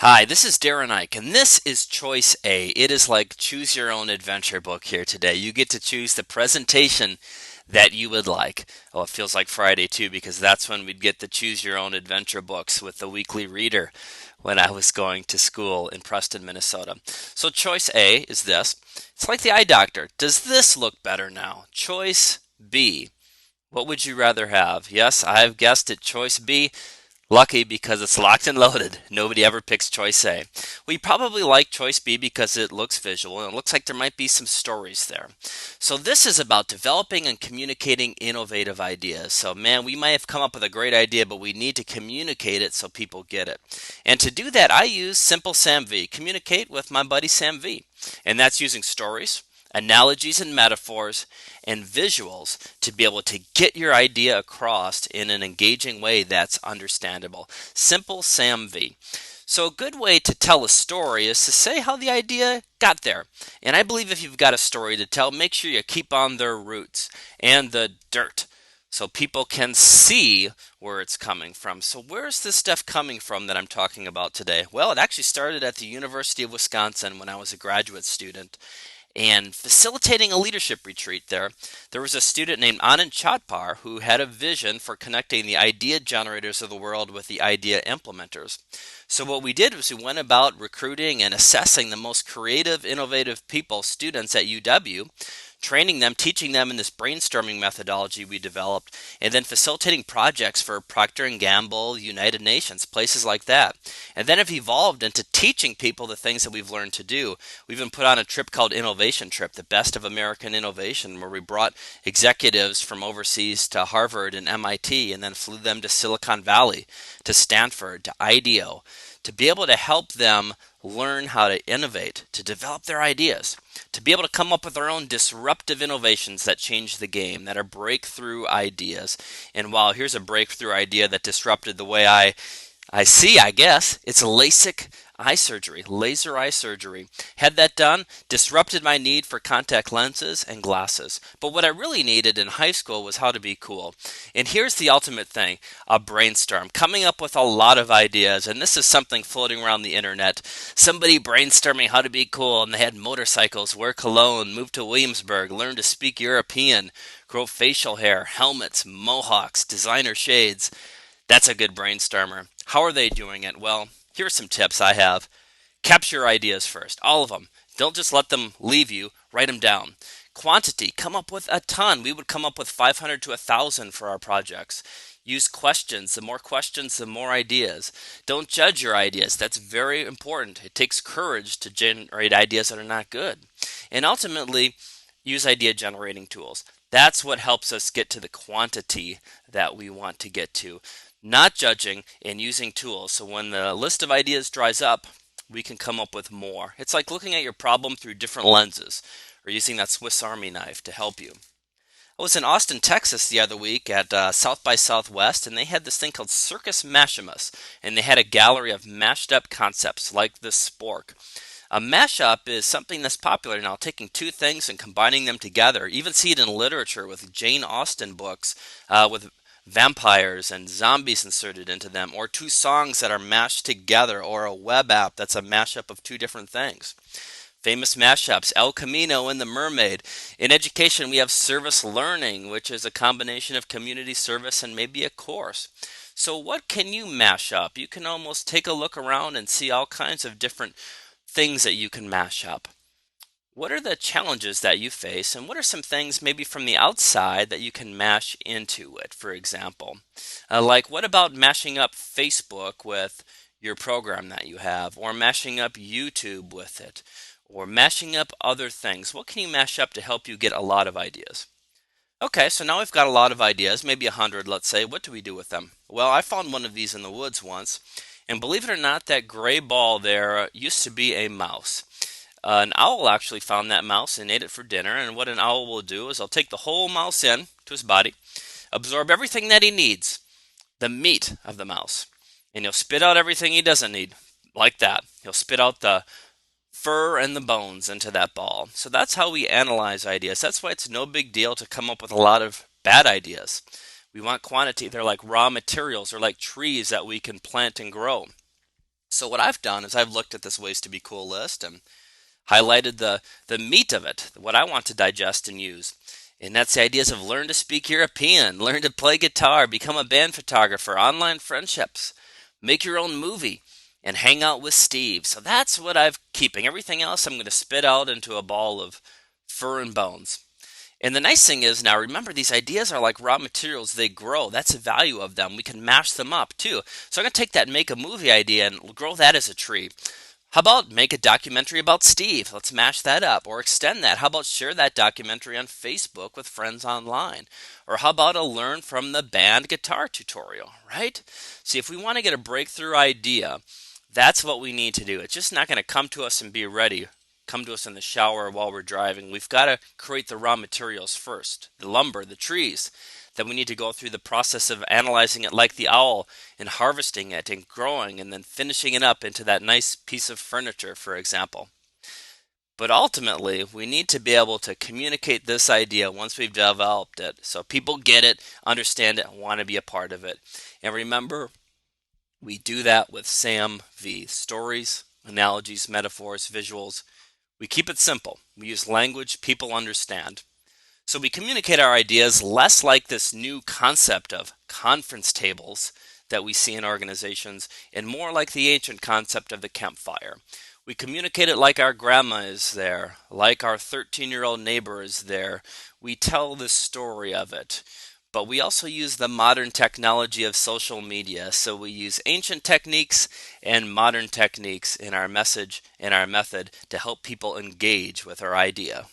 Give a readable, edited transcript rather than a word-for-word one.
Hi, this is Darin Eich, and this is Choice A. It is like choose your own adventure book here today. You get to choose the presentation that you would like. Oh, it feels like Friday too, because that's when we'd get the choose your own adventure books with the weekly reader when I was going to school in Preston, Minnesota. So, choice A is this. It's like the eye doctor. Does this look better now? Choice B. What would you rather have? Yes, I've guessed it. Choice B. Lucky because it's locked and loaded. Nobody ever picks choice A. We probably like choice B because it looks visual and it looks like there might be some stories there. So this is about developing and communicating innovative ideas. So man, we might have come up with a great idea, but we need to communicate it so people get it. And to do that, I use Simple Sam V. Communicate with my buddy Sam V. And that's using stories, analogies and metaphors, and visuals to be able to get your idea across in an engaging way that's understandable. Simple Sam V. So a good way to tell a story is to say how the idea got there. And I believe if you've got a story to tell, make sure you keep on their roots and the dirt so people can see where it's coming from. So where's this stuff coming from that I'm talking about today? Well, it actually started at the University of Wisconsin when I was a graduate student and facilitating a leadership retreat there was a student named Anand Chatpar who had a vision for connecting the idea generators of the world with the idea implementers. So what we did was we went about recruiting and assessing the most creative, innovative people, students at UW, training them, teaching them in this brainstorming methodology we developed, and then facilitating projects for Procter & Gamble, United Nations, places like that. And then have evolved into teaching people the things that we've learned to do. We even put on a trip called Innovation Trip, the best of American innovation, where we brought executives from overseas to Harvard and MIT and then flew them to Silicon Valley, to Stanford, to IDEO, to be able to help them learn how to innovate, to develop their ideas, to be able to come up with their own disruptive innovations that change the game, that are breakthrough ideas. And wow, here's a breakthrough idea that disrupted the way I see, I guess. It's LASIK eye surgery, laser eye surgery. Had that done, disrupted my need for contact lenses and glasses. But what I really needed in high school was how to be cool. And here's the ultimate thing, a brainstorm, coming up with a lot of ideas. And this is something floating around the internet. Somebody brainstorming how to be cool, and they had motorcycles, wear cologne, move to Williamsburg, learn to speak European, grow facial hair, helmets, mohawks, designer shades. That's a good brainstormer. How are they doing it? Well, here are some tips I have. Capture your ideas first, all of them. Don't just let them leave you, write them down. Quantity, come up with a ton. We would come up with 500 to 1,000 for our projects. Use questions. The more questions, the more ideas. Don't judge your ideas. That's very important. It takes courage to generate ideas that are not good. And ultimately, use idea generating tools. That's what helps us get to the quantity that we want to get to. Not judging and using tools. So when the list of ideas dries up, we can come up with more. It's like looking at your problem through different lenses or using that Swiss Army knife to help you. I was in Austin, Texas the other week at South by Southwest, and they had this thing called Circus Mashimus, and they had a gallery of mashed up concepts like the spork. A mashup is something that's popular now, taking two things and combining them together. You even see it in literature with Jane Austen books, with vampires and zombies inserted into them, or two songs that are mashed together, or a web app that's a mashup of two different things. Famous mashups, El Camino and the Mermaid. In education, we have service learning, which is a combination of community service and maybe a course. So what can you mash up? You can almost take a look around and see all kinds of different things that you can mash up. What are the challenges that you face, and what are some things maybe from the outside that you can mash into it, for example? Like, what about mashing up Facebook with your program that you have, or mashing up YouTube with it, or mashing up other things? What can you mash up to help you get a lot of ideas? Okay, so now we've got a lot of ideas, maybe 100, let's say. What do we do with them? Well, I found one of these in the woods once, and believe it or not, that gray ball there used to be a mouse. An owl actually found that mouse and ate it for dinner, and what an owl will do is he'll take the whole mouse in to his body, absorb everything that he needs, the meat of the mouse, and he'll spit out everything he doesn't need, like that. He'll spit out the fur and the bones into that ball. So that's how we analyze ideas. That's why it's no big deal to come up with a lot of bad ideas. We want quantity. They're like raw materials. They're like trees that we can plant and grow. So what I've done is I've looked at this ways to be cool list and highlighted the meat of it, what I want to digest and use. And that's the ideas of learn to speak European, learn to play guitar, become a band photographer, online friendships, make your own movie, and hang out with Steve. So that's what I'm keeping. Everything else I'm going to spit out into a ball of fur and bones. And the nice thing is now, remember, these ideas are like raw materials. They grow. That's the value of them. We can mash them up too. So I'm going to take that make a movie idea and grow that as a tree. How about make a documentary about Steve? Let's mash that up or extend that. How about share that documentary on Facebook with friends online? Or how about a learn from the band guitar tutorial, right? See, if we want to get a breakthrough idea, that's what we need to do. It's just not going to come to us and be ready. Come to us in the shower while we're driving. We've got to create the raw materials first, the lumber, the trees. Then we need to go through the process of analyzing it like the owl and harvesting it and growing and then finishing it up into that nice piece of furniture, for example. But ultimately, we need to be able to communicate this idea once we've developed it so people get it, understand it, and want to be a part of it. And remember, we do that with Sam V. Stories, analogies, metaphors, visuals. We keep it simple. We use language people understand. So we communicate our ideas less like this new concept of conference tables that we see in organizations and more like the ancient concept of the campfire. We communicate it like our grandma is there, like our 13-year-old neighbor is there. We tell the story of it. But we also use the modern technology of social media. So we use ancient techniques and modern techniques in our message and our method to help people engage with our idea.